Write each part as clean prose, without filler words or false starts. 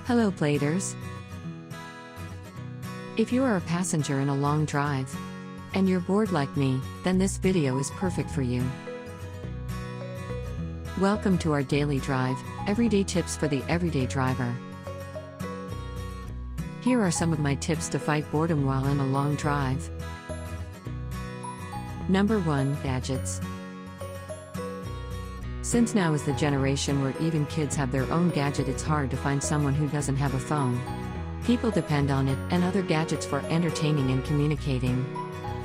Hello Bladers! If you are a passenger in a long drive, and you're bored like me, then this video is perfect for you. Welcome to our daily drive, everyday tips for the everyday driver. Here are some of my tips to fight boredom while in a long drive. Number 1. Gadgets. Since now is the generation where even kids have their own gadget, it's hard to find someone who doesn't have a phone. People depend on it and other gadgets for entertaining and communicating.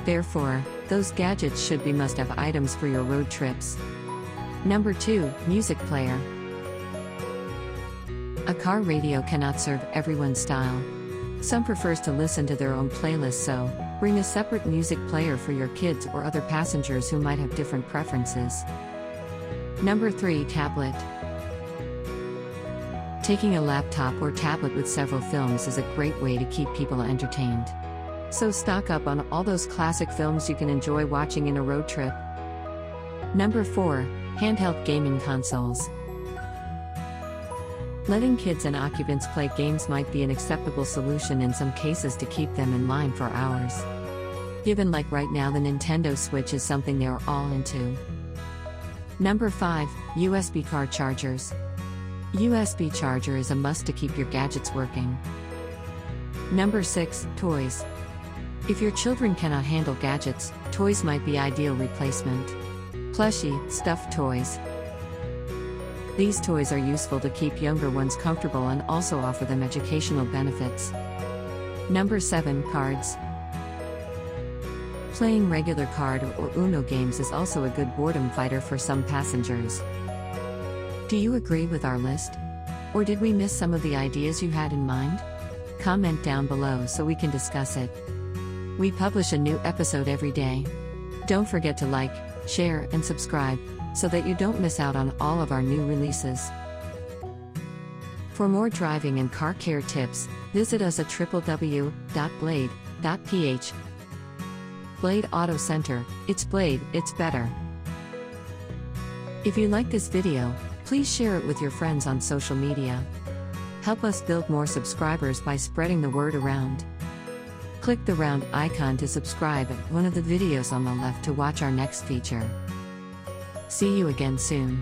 Therefore, those gadgets should be must-have items for your road trips. Number 2. Music player. A car radio cannot serve everyone's style. Some prefers to listen to their own playlist, so bring a separate music player for your kids or other passengers who might have different preferences. Number 3. Tablet. Taking a laptop or tablet with several films is a great way to keep people entertained. So stock up on all those classic films you can enjoy watching in a road trip. Number 4. Handheld gaming consoles. Letting kids and occupants play games might be an acceptable solution in some cases to keep them in line for hours. Given like right now the Nintendo Switch is something they are all into. Number 5. USB car chargers. USB charger is a must to keep your gadgets working. Number 6. Toys. If your children cannot handle gadgets, toys might be ideal replacement. Plushy, stuffed toys. These toys are useful to keep younger ones comfortable and also offer them educational benefits. Number 7. Cards. Playing regular card or Uno games is also a good boredom fighter for some passengers. Do you agree with our list? Or did we miss some of the ideas you had in mind? Comment down below so we can discuss it. We publish a new episode every day. Don't forget to like, share, and subscribe, so that you don't miss out on all of our new releases. For more driving and car care tips, visit us at www.blade.ph. Blade Auto Center, it's Blade, it's better. If you like this video, please share it with your friends on social media. Help us build more subscribers by spreading the word around. Click the round icon to subscribe at one of the videos on the left to watch our next feature. See you again soon.